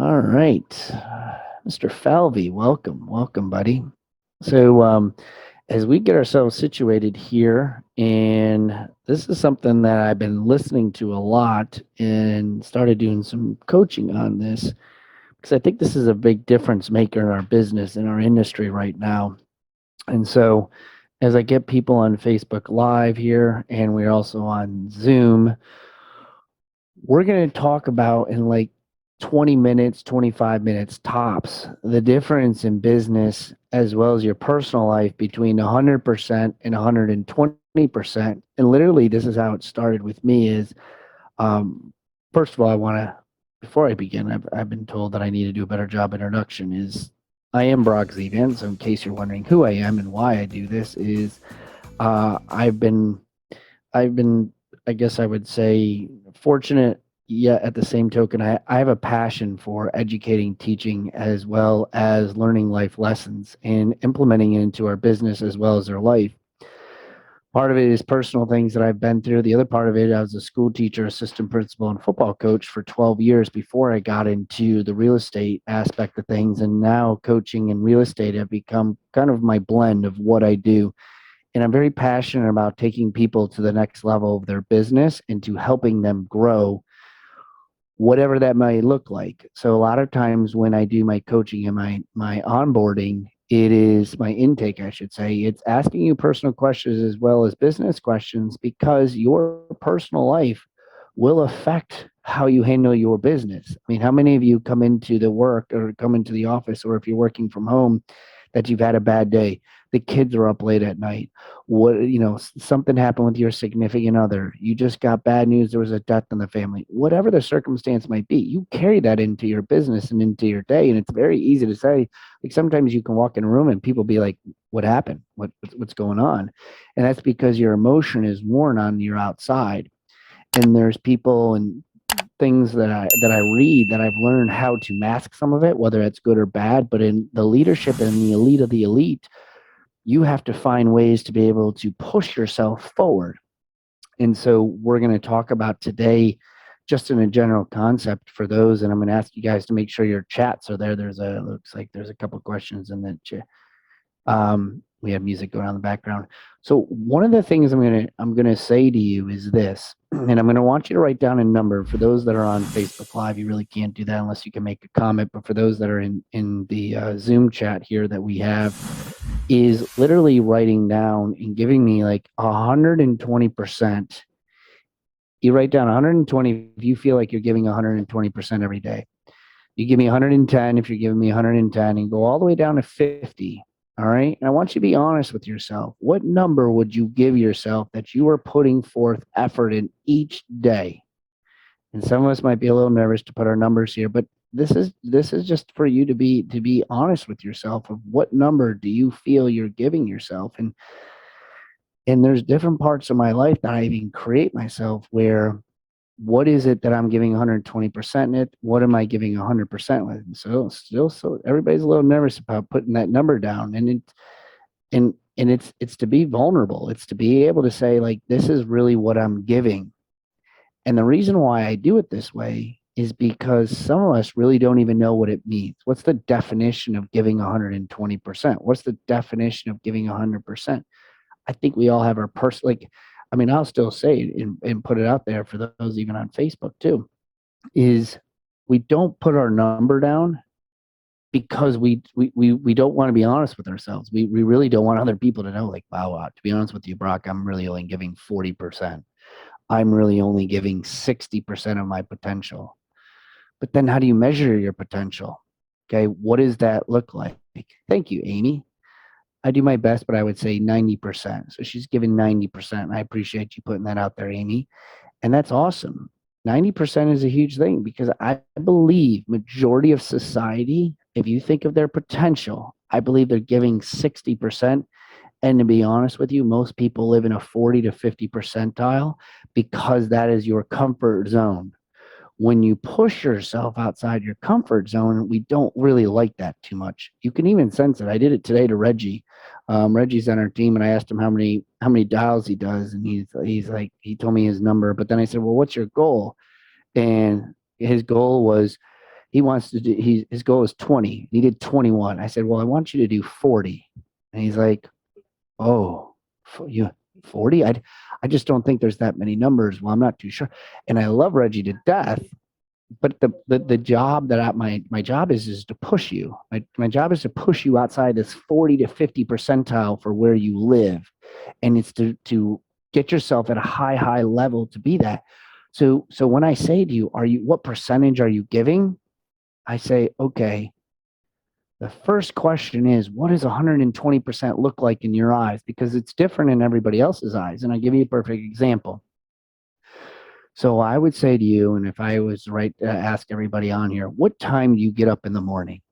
All right. Mr. Falvey, welcome. Welcome, buddy. So, as we get ourselves situated here, and this is something that I've been listening to a lot and started doing some coaching on this because I think this is a big difference maker in our business, in our industry right now. And so, as I get people on Facebook Live here, and we're also on Zoom, we're going to talk about in like 20 minutes, 25 minutes tops, the difference in business as well as your personal life between 100% and 120%. And literally, this is how it started with me is, um, first of all, before I begin, I've been told that I need to do a better job introduction is I am Brock Zevan. So in case you're wondering who I am and why I do this is, uh, I've been I've been, I guess I would say, fortunate, yet at the same token, I have a passion for educating, teaching, as well as learning life lessons and implementing it into our business as well as our life. Part of it is personal things that I've been through. The other part of it, I was a school teacher, assistant principal, and football coach for 12 years before I got into the real estate aspect of things. And now coaching and real estate have become kind of my blend of what I do, and I'm very passionate about taking people to the next level of their business and to helping them grow, whatever that might look like. So a lot of times when I do my coaching and my onboarding, it is my intake, I should say. It's asking you personal questions as well as business questions because your personal life will affect how you handle your business. I mean, how many of you come into the work or come into the office, or if you're working from home, that you've had a bad day? The kids are up late at night. Something happened with your significant other. You just got bad news. There was a death in the family. Whatever the circumstance might be, you carry that into your business and into your day. And it's very easy to say, like, sometimes you can walk in a room and people be like, what happened? What's going on? And that's because your emotion is worn on your outside. And there's people and things that I read that I've learned how to mask some of it, whether it's good or bad. But in the leadership and the elite of the elite, you have to find ways to be able to push yourself forward. And so we're going to talk about today just in a general concept for those, and I'm going to ask you guys to make sure your chats are there. Looks like there's a couple of questions in the chat. We have music going on in the background. So one of the things I'm gonna say to you is this, and I'm gonna want you to write down a number. For those that are on Facebook Live, you really can't do that unless you can make a comment. But for those that are in the Zoom chat here that we have, is literally writing down and giving me like 120%. You write down 120 if you feel like you're giving 120% every day. You give me 110 if you're giving me 110, and go all the way down to 50. All right. And I want you to be honest with yourself. What number would you give yourself that you are putting forth effort in each day? And some of us might be a little nervous to put our numbers here, but this is just for you to be honest with yourself of what number do you feel you're giving yourself. And there's different parts of my life that I even create myself where what is it that I'm giving 120% in it? What am I giving 100% with? And so everybody's a little nervous about putting that number down, and it's to be vulnerable. It's to be able to say, like, this is really what I'm giving. And the reason why I do it this way is because some of us really don't even know what it means. What's the definition of giving 120%? What's the definition of giving 100%? I think we all have our personal, like, I mean, I'll still say it and put it out there for those even on Facebook too, is we don't put our number down because we don't want to be honest with ourselves. We really don't want other people to know, like, wow, to be honest with you, Brock, I'm really only giving 40%. I'm really only giving 60% of my potential. But then how do you measure your potential? Okay, what does that look like? Thank you, Amy. I do my best, but I would say 90%. So she's giving 90%. I appreciate you putting that out there, Amy. And that's awesome. 90% is a huge thing because I believe majority of society, if you think of their potential, I believe they're giving 60%. And to be honest with you, most people live in a 40 to 50 percentile because that is your comfort zone. When you push yourself outside your comfort zone, we don't really like that too much. You can even sense it. I did it today to Reggie. Reggie's on our team, and I asked him how many dials he does, and he's like, he told me his number. But then I said, well, what's your goal? And his goal was He wants to do, his goal is 20. He did 21. I said, well, I want you to do 40. And he's like, oh, you 40? I just don't think there's that many numbers. Well, I'm not too sure. And I love Reggie to death, but the job that my job is to push you. My job is to push you outside this 40 to 50 percentile for where you live. And it's to get yourself at a high level to be that. So when I say to you, what percentage are you giving? I say, okay, the first question is, what does 120% look like in your eyes? Because it's different in everybody else's eyes. And I'll give you a perfect example. So I would say to you, and if I was right to ask everybody on here, what time do you get up in the morning?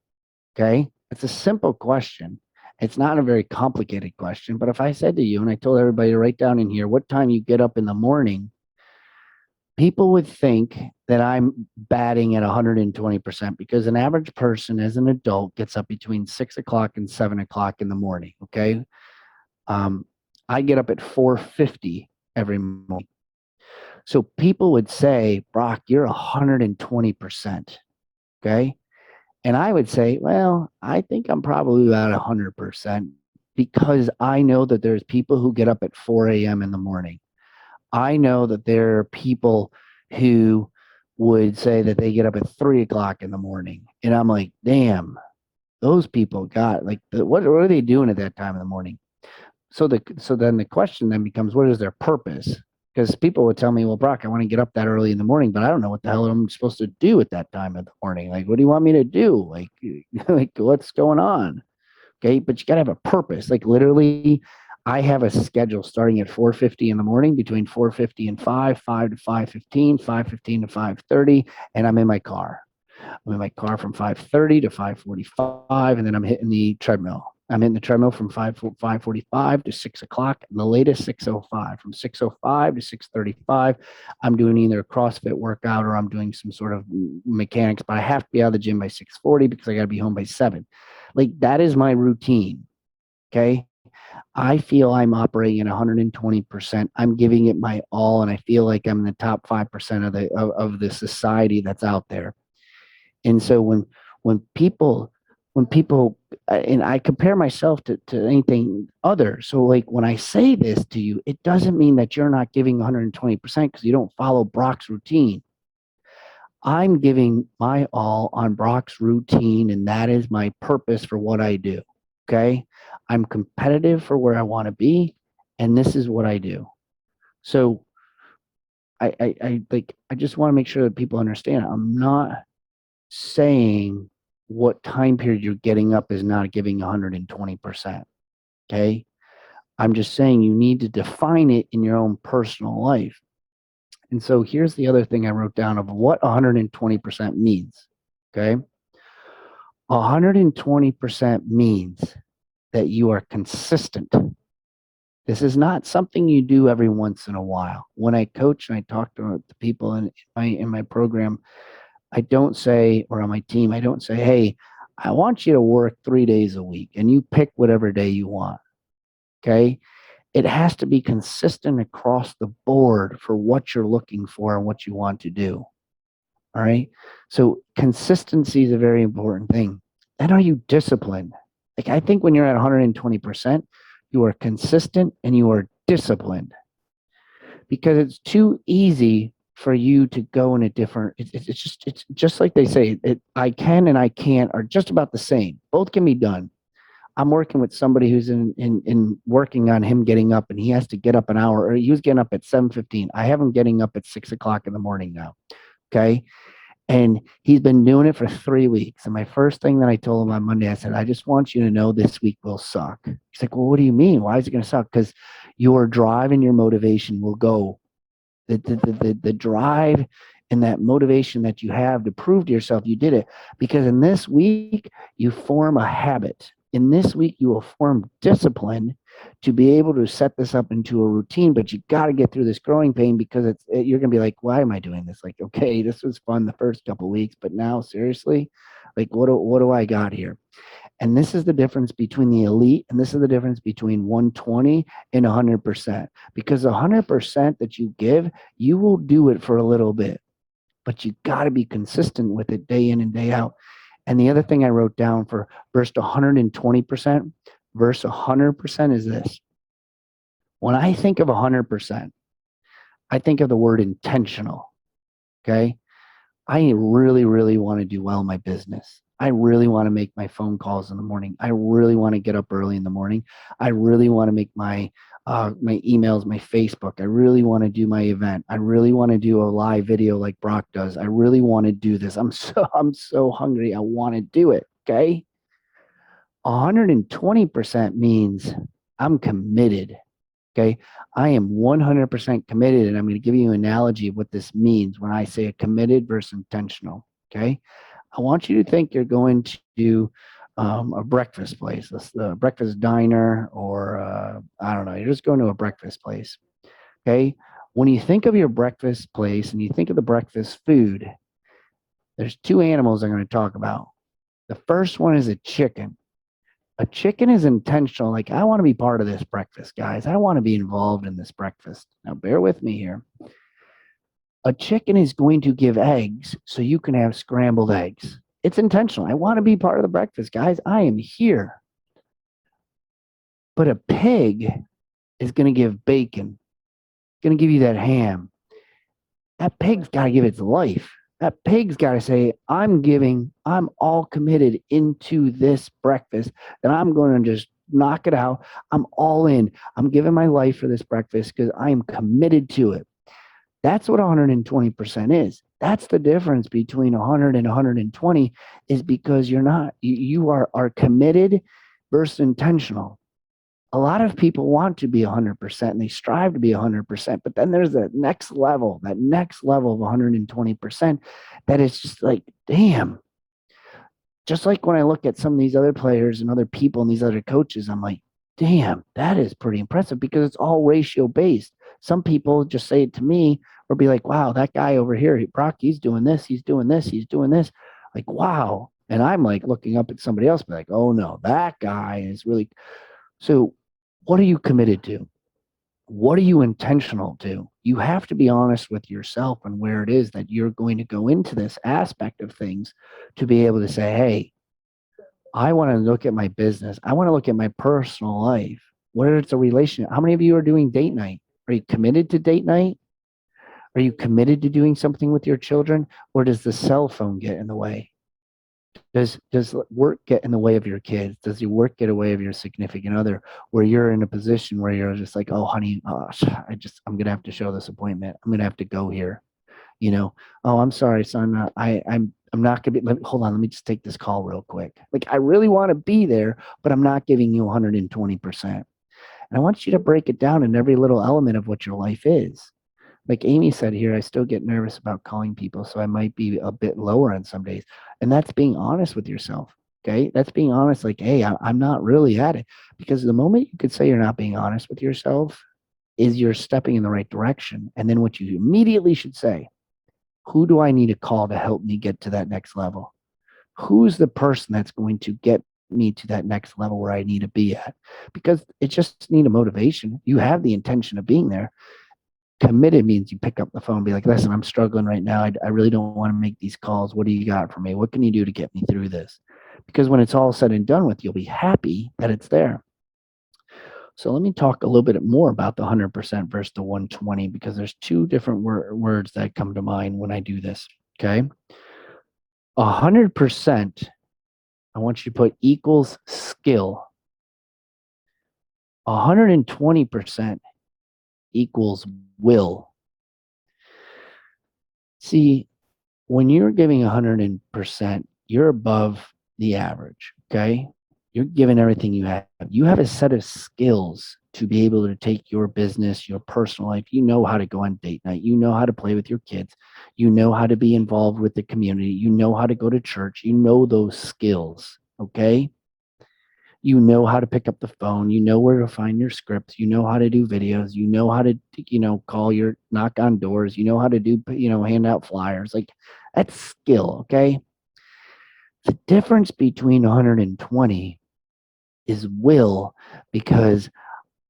Okay. It's a simple question. It's not a very complicated question. But if I said to you, and I told everybody to write down in here what time you get up in the morning, people would think that I'm batting at 120% because an average person as an adult gets up between 6 o'clock and 7 o'clock in the morning. Okay. Um, I get up at 4:50 every morning. So people would say, Brock, you're 120%. Okay. And I would say, well, I think I'm probably about 100% because I know that there's people who get up at 4 a.m. in the morning. I know that there are people who would say that they get up at 3 o'clock in the morning. And I'm like, damn, those people got like, what are they doing at that time in the morning? So then the question then becomes, what is their purpose? Because people would tell me, well, Brock, I want to get up that early in the morning, but I don't know what the hell I'm supposed to do at that time of the morning. Like, what do you want me to do? Like, like what's going on? Okay, but you got to have a purpose. Like literally, I have a schedule starting at 4:50 in the morning, between 4:50 and 5 to 5:15, 5:15 to 5:30, and I'm in my car. I'm in my car from 5:30 to 5:45, and then I'm hitting the treadmill. I'm hitting the treadmill from 5:45 to 6 o'clock, and the latest 6:05. From 6:05 to 6:35, I'm doing either a CrossFit workout or I'm doing some sort of mechanics. But I have to be out of the gym by 6:40 because I got to be home by 7. Like that is my routine. Okay. I feel I'm operating at 120%. I'm giving it my all, and I feel like I'm in the top 5% of the society that's out there. And so when people and I compare myself to anything other. So like when I say this to you, it doesn't mean that you're not giving 120% because you don't follow Brock's routine. I'm giving my all on Brock's routine, and that is my purpose for what I do. Okay. I'm competitive for where I want to be, and this is what I do. So I just want to make sure that people understand I'm not saying what time period you're getting up is not giving 120%. Okay. I'm just saying you need to define it in your own personal life. And so here's the other thing I wrote down of what 120% means. Okay. 120% means that you are consistent. This is not something you do every once in a while. When I coach and I talk to the people in my program, I don't say, or on my team, I don't say, hey, I want you to work 3 days a week and you pick whatever day you want. Okay. It has to be consistent across the board for what you're looking for and what you want to do. All right. So consistency is a very important thing. And are you disciplined? Like I think when you're at 120%, you are consistent and you are disciplined because it's too easy for you to go in a different, it's just like they say, I can and I can't are just about the same. Both can be done. I'm working with somebody who's in working on him getting up, and he has to get up an hour, or he was getting up at 7:15. I have him getting up at 6 o'clock in the morning now. Okay. And he's been doing it for 3 weeks. And my first thing that I told him on Monday, I said, I just want you to know this week will suck. He's like, well, what do you mean? Why is it going to suck? Because your drive and your motivation will go. The drive and that motivation that you have to prove to yourself you did it. Because in this week, you form a habit. In this week, you will form discipline to be able to set this up into a routine, but you got to get through this growing pain because you're going to be like, why am I doing this? Like, okay, this was fun the first couple of weeks, but now seriously, like, what do I got here? And this is the difference between the elite, and this is the difference between 120 and 100%. Because 100% that you give, you will do it for a little bit. but you got to be consistent with it day in and day out. And the other thing I wrote down for verse 120%, verse 100% is this. When I think of 100%, I think of the word intentional. Okay. I really, really want to do well in my business. I really want to make my phone calls in the morning. I really want to get up early in the morning. I really want to make my emails, my Facebook. I really want to do my event. I really want to do a live video like Brock does. I really want to do this. I'm so hungry. I want to do it. Okay. 120% means I'm committed. Okay. I am 100% committed. And I'm going to give you an analogy of what this means when I say a committed versus intentional. Okay. I want you to think you're going to a breakfast place, a breakfast diner, or I don't know, you're just going to a breakfast place. Okay. When you think of your breakfast place and you think of the breakfast food, there's two animals I'm going to talk about. The first one is a chicken. A chicken is intentional. Like, I want to be part of this breakfast, guys. I want to be involved in this breakfast. Now, bear with me here. A chicken is going to give eggs so you can have scrambled eggs. It's intentional. I want to be part of the breakfast, guys. I am here. But a pig is going to give bacon, going to give you that ham. That pig's got to give its life. That pig's got to say, I'm all committed into this breakfast, that I'm going to just knock it out. I'm all in. I'm giving my life for this breakfast because I am committed to it. That's what 120% is. That's the difference between 100 and 120, is because you are committed versus intentional. A lot of people want to be 100% and they strive to be 100%, but then there's that next level of 120% that is just like, damn. Just like when I look at some of these other players and other people and these other coaches, I'm like, damn, that is pretty impressive, because it's all ratio based. Some people just say it to me or be like, wow, that guy over here, Brock, he's doing this, he's doing this, he's doing this. Like, wow. And I'm like looking up at somebody else, be like, oh no, that guy is really. So what are you committed to? What are you intentional to? You have to be honest with yourself and where it is that you're going to go into this aspect of things to be able to say, hey, I want to look at my business. I want to look at my personal life. Whether it's a relationship. How many of you are doing date night? Are you committed to date night? Are you committed to doing something with your children? Or does the cell phone get in the way? Does work get in the way of your kids? Does your work get in the way of your significant other, where you're in a position where you're just like, oh, honey, I'm going to have to show this appointment. I'm going to have to go here. Oh, I'm sorry, son. I'm not going to be, hold on. Let me just take this call real quick. Like, I really want to be there, but I'm not giving you 120%. And I want you to break it down in every little element of what your life is. Like Amy said here, I still get nervous about calling people, so I might be a bit lower on some days. And that's being honest with yourself. Okay. That's being honest. Like, hey, I'm not really at it. Because the moment you could say you're not being honest with yourself is you're stepping in the right direction. And then what you immediately should say, who do I need to call to help me get to that next level? Who's the person that's going to get me to that next level where I need to be at? Because it just need a motivation. You have the intention of being there. Committed means you pick up the phone and be like, listen, I'm struggling right now. I really don't want to make these calls. What do you got for me? What can you do to get me through this? Because when it's all said and done with, you'll be happy that it's there. So let me talk a little bit more about the 100% versus the 120, because there's two different words that come to mind when I do this. Okay. 100%, I want you to put equals skill. 120% equals will. See, when you're giving 100%, you're above the average, okay? You're giving everything you have. You have a set of skills to be able to take your business, your personal life. You know how to go on date night. You know how to play with your kids. You know how to be involved with the community. You know how to go to church. You know those skills, okay? You know how to pick up the phone. You know where to find your scripts. You know how to do videos. You know how to, call knock on doors. You know how to do, hand out flyers. Like, that's skill, okay? The difference between 120 is will, because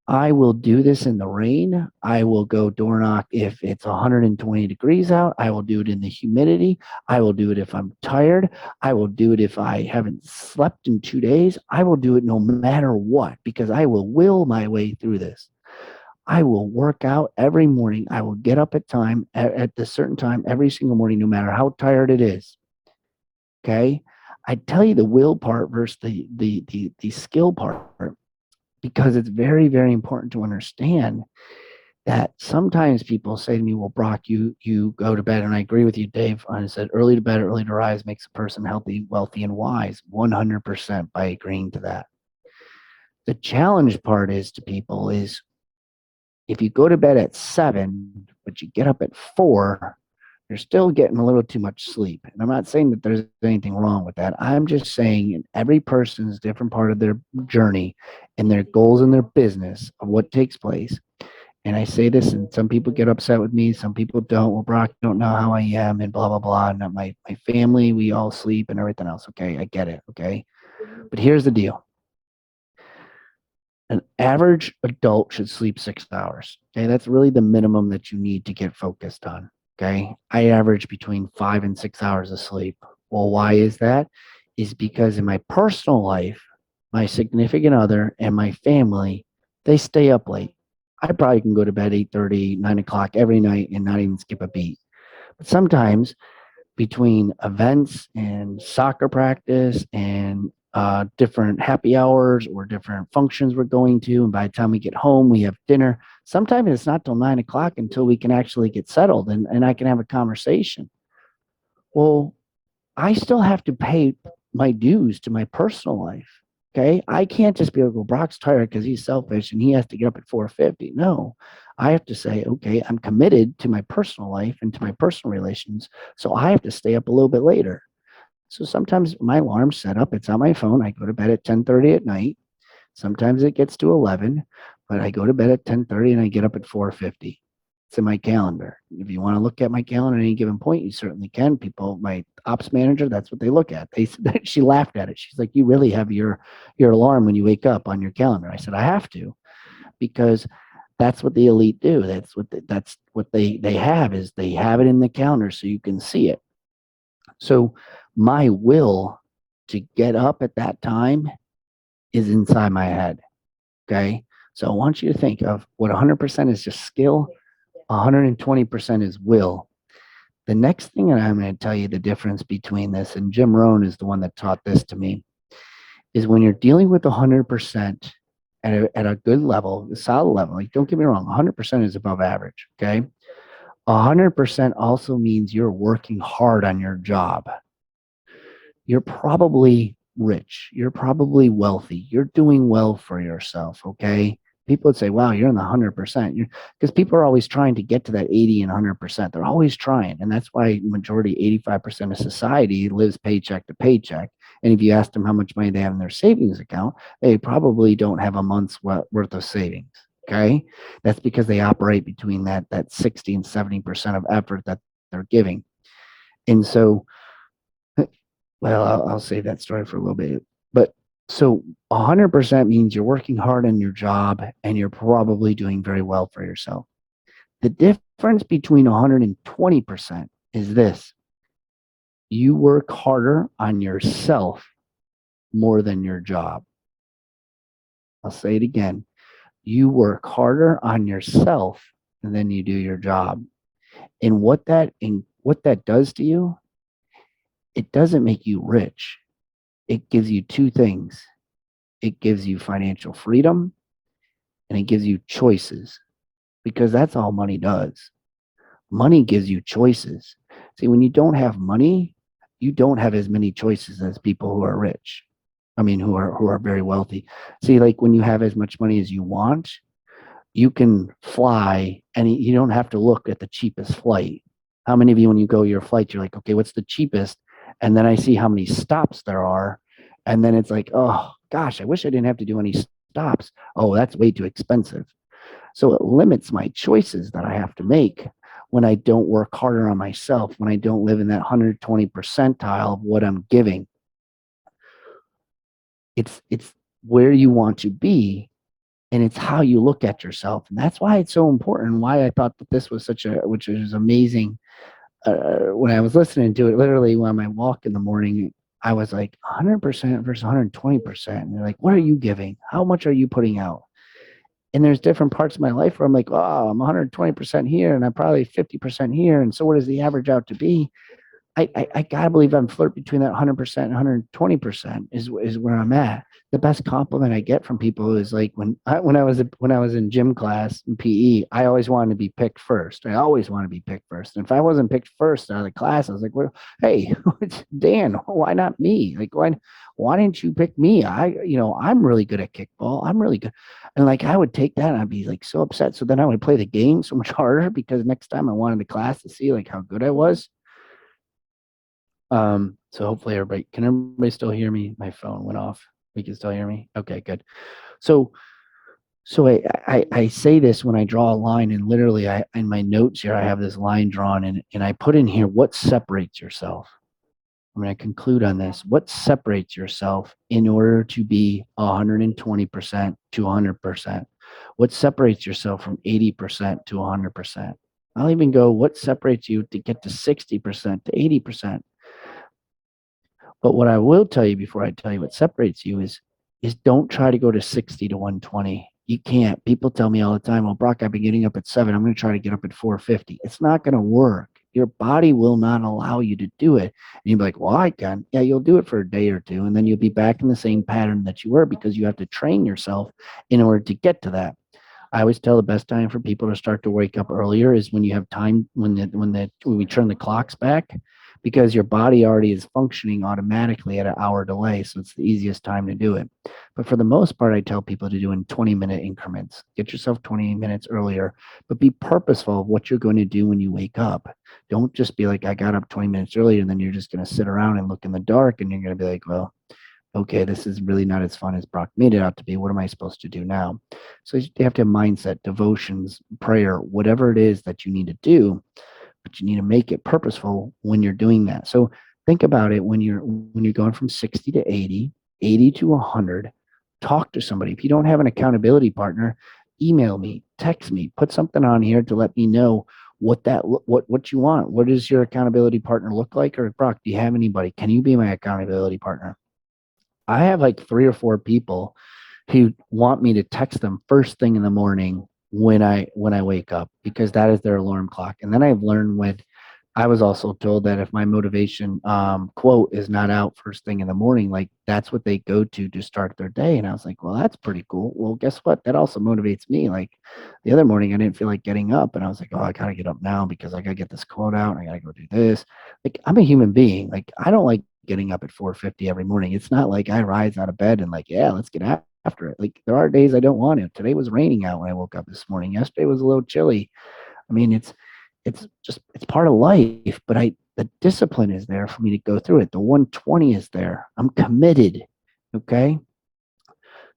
I will do this in the rain. I will go door knock if it's 120 degrees out. I will do it in the humidity. I will do it if I'm tired. I will do it if I haven't slept in 2 days. I will do it no matter what because I will my way through this. I will work out every morning. I will get up at a certain time every single morning, no matter how tired it is. Okay. I tell you the will part versus the skill part because it's very, very important to understand that sometimes people say to me, well, Brock, you go to bed, and I agree with you, Dave. I said early to bed, early to rise makes a person healthy, wealthy, and wise. 100% by agreeing to that. The challenge part is to people is if you go to bed at 7, but you get up at 4, you're still getting a little too much sleep. And I'm not saying that there's anything wrong with that. I'm just saying in every person's different part of their journey and their goals and their business of what takes place. And I say this, and some people get upset with me. Some people don't. Well, Brock, you don't know how I am, and blah, blah, blah. And my family, we all sleep and everything else. Okay. I get it. Okay. But here's the deal. An average adult should sleep 6 hours. Okay. That's really the minimum that you need to get focused on. Okay. I average between 5 and 6 hours of sleep. Well, why is that? Is because in my personal life, my significant other and my family, they stay up late. I probably can go to bed 8:30, 9 o'clock every night and not even skip a beat. But sometimes between events and soccer practice and different happy hours or different functions we're going to. And by the time we get home, we have dinner. Sometimes it's not till 9 o'clock until we can actually get settled and I can have a conversation. Well, I still have to pay my dues to my personal life. Okay. I can't just be like, well, Brock's tired because he's selfish and he has to get up at 4:50. No, I have to say, okay, I'm committed to my personal life and to my personal relations. So I have to stay up a little bit later. So sometimes my alarm's set up, it's on my phone. I go to bed at 10:30 at night. Sometimes it gets to 11, but I go to bed at 10:30 and I get up at 4:50. It's in my calendar. If you want to look at my calendar at any given point, you certainly can. People, my ops manager, that's what they look at. She laughed at it. She's like, "You really have your alarm when you wake up on your calendar." I said, "I have to because that's what the elite do. That's what they have is they have it in the calendar so you can see it." So my will to get up at that time is inside my head. Okay. So I want you to think of what 100% is just skill, 120% is will. The next thing that I'm going to tell you the difference between this, and Jim Rohn is the one that taught this to me, is when you're dealing with 100% at a good level, a solid level, like don't get me wrong, 100% is above average. Okay. 100% also means you're working hard on your job. You're probably rich. You're probably wealthy. You're doing well for yourself. Okay. People would say, wow, you're in the 100%. Because people are always trying to get to that 80 and 100%. They're always trying. And that's why majority, 85% of society lives paycheck to paycheck. And if you ask them how much money they have in their savings account, they probably don't have a month's worth of savings. Okay. That's because they operate between that 60 and 70% of effort that they're giving. And so, well, I'll save that story for a little bit. But so 100% means you're working hard on your job and you're probably doing very well for yourself. The difference between 120% is this: you work harder on yourself more than your job. I'll say it again. You work harder on yourself than you do your job. And what that does to you, it doesn't make you rich. It gives you two things. It gives you financial freedom and it gives you choices because that's all money does. Money gives you choices. See, when you don't have money, you don't have as many choices as people who are rich. I mean, who are very wealthy. See, like when you have as much money as you want, you can fly and you don't have to look at the cheapest flight. How many of you, when you go your flight, you're like, okay, what's the cheapest? And then I see how many stops there are. And then it's like, oh gosh, I wish I didn't have to do any stops. Oh, that's way too expensive. So it limits my choices that I have to make when I don't work harder on myself, when I don't live in that 120 percentile of what I'm giving. It's where you want to be And it's how you look at yourself. And that's why it's so important. Why I thought that this was which is amazing. When I was listening to it, literally on my walk in the morning, I was like 100% versus 120%. And they're like, what are you giving? How much are you putting out? And there's different parts of my life where I'm like, oh, I'm 120% here and I'm probably 50% here. And so what does the average out to be? I gotta believe I'm flirt between that 100% and 120% is where I'm at. The best compliment I get from people is like when I was in gym class in PE, I always wanted to be picked first. I always want to be picked first. And if I wasn't picked first out of the class, I was like, well, hey, Dan, why not me? Like why didn't you pick me? I'm really good at kickball. I'm really good. And like I would take that and I'd be like so upset. So then I would play the game so much harder because next time I wanted the class to see like how good I was. So hopefully can everybody still hear me? My phone went off. We can still hear me. Okay, good. So, so I say this when I draw a line, and literally in my notes here, I have this line drawn and I put in here what separates yourself. I'm going to conclude on this. What separates yourself in order to be 120% to 100%? What separates yourself from 80% to 100%? I'll even go, what separates you to get to 60% to 80%? But what I will tell you before I tell you what separates you is don't try to go to 60 to 120. You can't. People tell me all the time, well, Brock, I've been getting up at 7. I'm going to try to get up at 4:50. It's not going to work. Your body will not allow you to do it. And you'll be like, well, I can. Yeah, you'll do it for a day or two, and then you'll be back in the same pattern that you were because you have to train yourself in order to get to that. I always tell the best time for people to start to wake up earlier is when you have time when we turn the clocks back because your body already is functioning automatically at an hour delay. So it's the easiest time to do it. But for the most part, I tell people to do in 20-minute increments. Get yourself 20 minutes earlier, but be purposeful of what you're going to do when you wake up. Don't just be like, I got up 20 minutes earlier and then you're just going to sit around and look in the dark and you're going to be like, well, okay, this is really not as fun as Brock made it out to be. What am I supposed to do now? So you have to have mindset, devotions, prayer, whatever it is that you need to do, but you need to make it purposeful when you're doing that. So think about it when you're going from 60 to 80, 80 to 100, talk to somebody. If you don't have an accountability partner, email me, text me, put something on here to let me know what you want. What does your accountability partner look like? Or Brock, do you have anybody? Can you be my accountability partner? I have like 3 or 4 people who want me to text them first thing in the morning when I wake up because that is their alarm clock. And then I've learned when I was also told that if my motivation quote is not out first thing in the morning, like that's what they go to start their day. And I was like, well, that's pretty cool. Well, guess what? That also motivates me. Like the other morning, I didn't feel like getting up, and I was like, oh, I gotta get up now because I gotta get this quote out. And I gotta go do this. Like I'm a human being. Like I don't like getting up at 4:50 every morning. It's not like I rise out of bed and like, yeah, let's get after it. Like there are days I don't want it. Today was raining out when I woke up this morning. Yesterday was a little chilly. I mean, it's part of life, but the discipline is there for me to go through it. The 120 is there. I'm committed. Okay.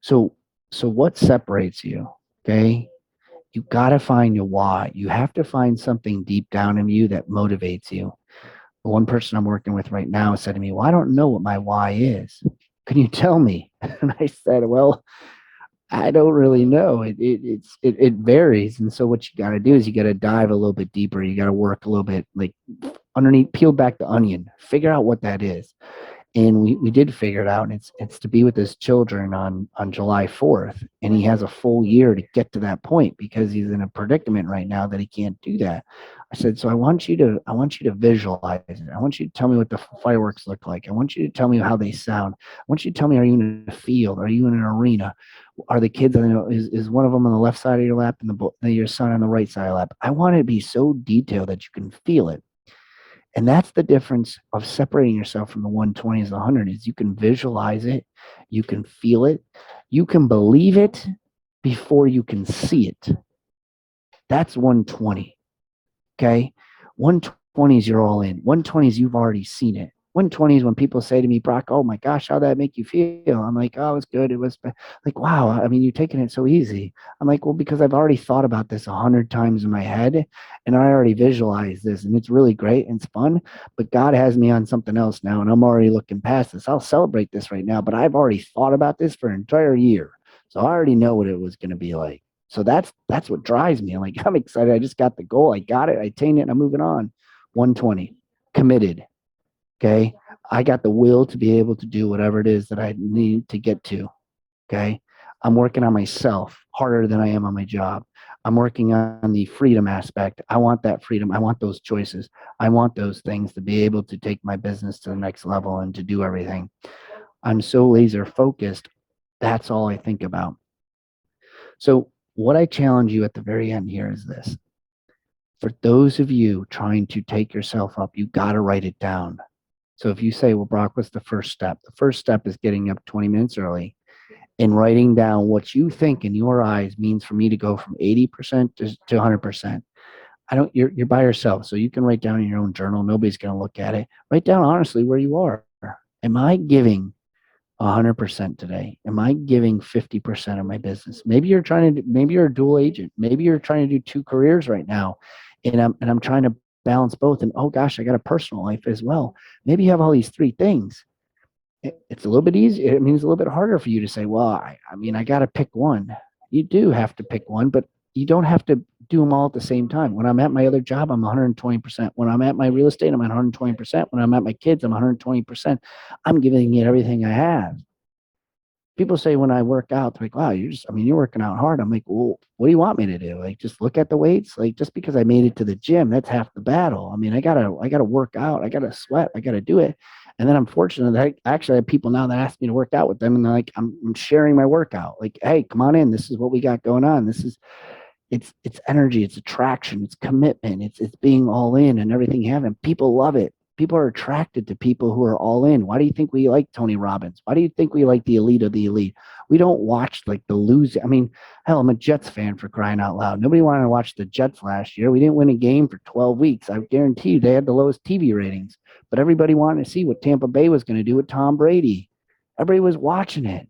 So what separates you? Okay. You got to find your why. You have to find something deep down in you that motivates you. The one person I'm working with right now said to me, well, I don't know what my why is. Can you tell me? And I said, well, I don't really know. It varies, and so what you got to do is you got to dive a little bit deeper. You got to work a little bit like underneath, peel back the onion, figure out what that is. And we did figure it out, and it's to be with his children on July 4th, and he has a full year to get to that point because he's in a predicament right now that he can't do that. I said, so I want you to visualize it. I want you to tell me what the fireworks look like. I want you to tell me how they sound. I want you to tell me, are you in a field? Are you in an arena? Are the kids, is one of them on the left side of your lap and your son on the right side of your lap? I want it to be so detailed that you can feel it. And that's the difference of separating yourself from the 120s and the 100 is you can visualize it, you can feel it, you can believe it before you can see it. That's 120. Okay. 120s, you're all in. 120s, you've already seen it. 120s, when people say to me, Brock, oh my gosh, how'd that make you feel? I'm like, oh, it was good. It was like, wow. I mean, you're taking it so easy. I'm like, well, because I've already thought about this 100 times in my head and I already visualized this and it's really great and it's fun, but God has me on something else now and I'm already looking past this. I'll celebrate this right now, but I've already thought about this for an entire year. So I already know what it was going to be like. So that's what drives me. I'm excited. I just got the goal. I got it. I attained it. And I'm moving on. 120, committed. Okay. I got the will to be able to do whatever it is that I need to get to. Okay. I'm working on myself harder than I am on my job. I'm working on the freedom aspect. I want that freedom. I want those choices. I want those things to be able to take my business to the next level and to do everything. I'm so laser focused. That's all I think about. So, what I challenge you at the very end here is this. For those of you trying to take yourself up, you got to write it down. So, if you say, well, Brock, what's the first step? The first step is getting up 20 minutes early and writing down what you think in your eyes means for me to go from 80% to 100%. You're by yourself, so you can write down in your own journal. Nobody's going to look at it. Write down honestly where you are. Am I giving 100% today? Am I giving 50% of my business? Maybe you're a dual agent. Maybe you're trying to do two careers right now. And I'm trying to balance both. And oh gosh, I got a personal life as well. Maybe you have all these three things. It's a little bit easier. It means a little bit harder for you to say, well, I mean, I got to pick one. You do have to pick one, but you don't have to do them all at the same time. When I'm at my other job, I'm 120%. When I'm at my real estate, I'm at 120%. When I'm at my kids, I'm 120%. I'm giving it everything I have. People say when I work out, they're like, wow, you're working out hard. I'm like, well, what do you want me to do? Like, just look at the weights. Like, just because I made it to the gym, that's half the battle. I mean, I gotta work out. I gotta sweat. I gotta do it. And then I'm fortunate that I actually have people now that ask me to work out with them, and they're like, I'm sharing my workout. Like, hey, come on in. This is what we got going on. It's energy, it's attraction, it's commitment, it's being all in and everything you have. And people love it. People are attracted to people who are all in. Why do you think we like Tony Robbins? Why do you think we like the elite of the elite? We don't watch like the losing. I mean, hell, I'm a Jets fan, for crying out loud. Nobody wanted to watch the Jets last year. We didn't win a game for 12 weeks. I guarantee you they had the lowest TV ratings, but everybody wanted to see what Tampa Bay was going to do with Tom Brady. Everybody was watching it.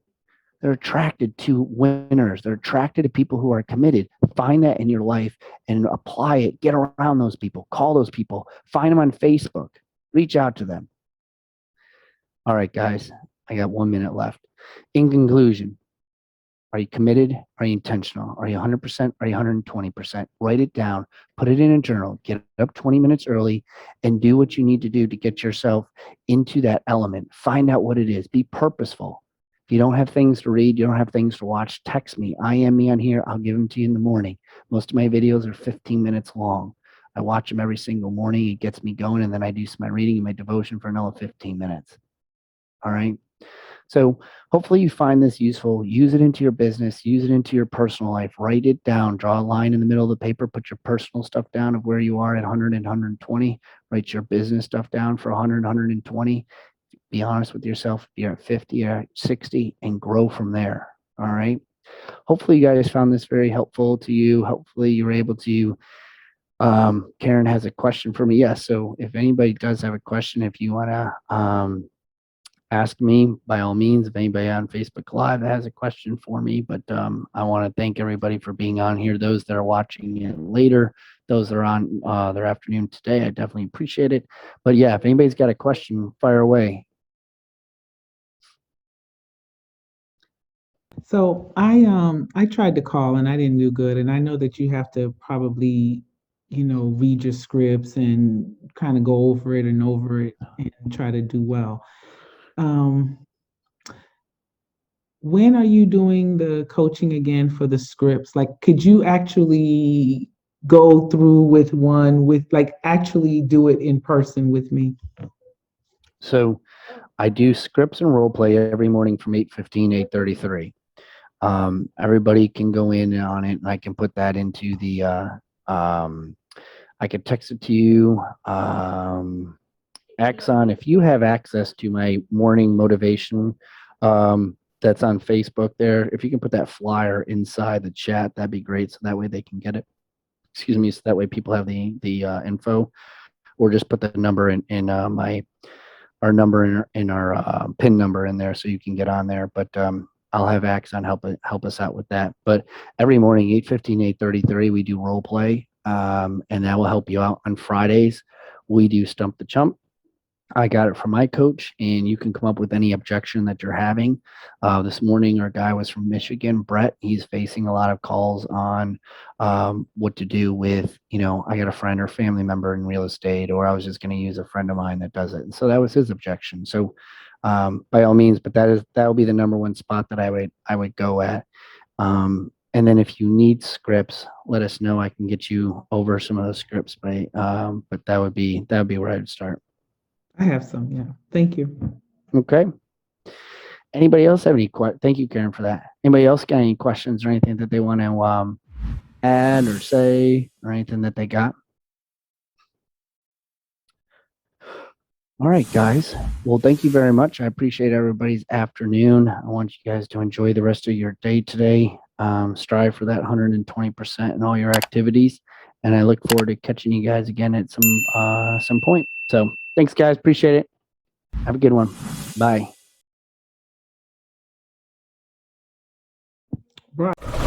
They're attracted to winners. They're attracted to people who are committed. Find that in your life and apply it. Get around those people. Call those people. Find them on Facebook. Reach out to them. All right, guys, I got 1 minute left. In conclusion, are you committed? Are you intentional? Are you 100%? Are you 120%? Write it down. Put it in a journal. Get up 20 minutes early and do what you need to do to get yourself into that element. Find out what it is. Be purposeful. If you don't have things to read, you don't have things to watch, text me. IM me on here. I'll give them to you in the morning. Most of my videos are 15 minutes long. I watch them every single morning. It gets me going, and then I do my reading and my devotion for another 15 minutes. All right. So hopefully you find this useful. Use it into your business. Use it into your personal life. Write it down. Draw a line in the middle of the paper. Put your personal stuff down of where you are at 100 and 120. Write your business stuff down for 100, 120. Be honest with yourself. You're at 50 or 60 and grow from there. All right. Hopefully you guys found this very helpful to you. Hopefully you were able to. Karen has a question for me. Yes. So if anybody does have a question, if you want to ask me, by all means. If anybody on Facebook Live has a question for me, but I want to thank everybody for being on here. Those that are watching it later, those that are on their afternoon today, I definitely appreciate it. But yeah, if anybody's got a question, fire away. So I tried to call and I didn't do good. And I know that you have to probably, read your scripts and kind of go over it and over it and try to do well. Um, when are you doing the coaching again for the scripts? Like, could you actually go through with one with like actually do it in person with me? So I do scripts and role play every morning from 8:15, 8:33. Everybody can go in on it, and I can put that into the I could text it to you. Axon, if you have access to my morning motivation, that's on Facebook there, if you can put that flyer inside the chat, that'd be great. So that way they can get it. Excuse me. So that way people have the info, or just put the number in my our number in our pin number in there so you can get on there. But I'll have Axon help us out with that. But every morning, 8:15, 8:33, we do role play, and that will help you out. On Fridays, we do Stump the Chump. I got it from my coach, and you can come up with any objection that you're having. This morning, our guy was from Michigan, Brett. He's facing a lot of calls on what to do with, I got a friend or family member in real estate, or I was just going to use a friend of mine that does it. And so that was his objection. So by all means, but that will be the number one spot that I would go at. And then if you need scripts, let us know. I can get you over some of those scripts, but that would be where I'd start. I have some, yeah. Thank you. Okay. Anybody else have any Thank you, Karen, for that. Anybody else got any questions or anything that they want to add or say or anything that they got? All right, guys. Well, thank you very much. I appreciate everybody's afternoon. I want you guys to enjoy the rest of your day today. Strive for that 120% in all your activities, and I look forward to catching you guys again at some point. So, thanks, guys. Appreciate it. Have a good one. Bye. Right.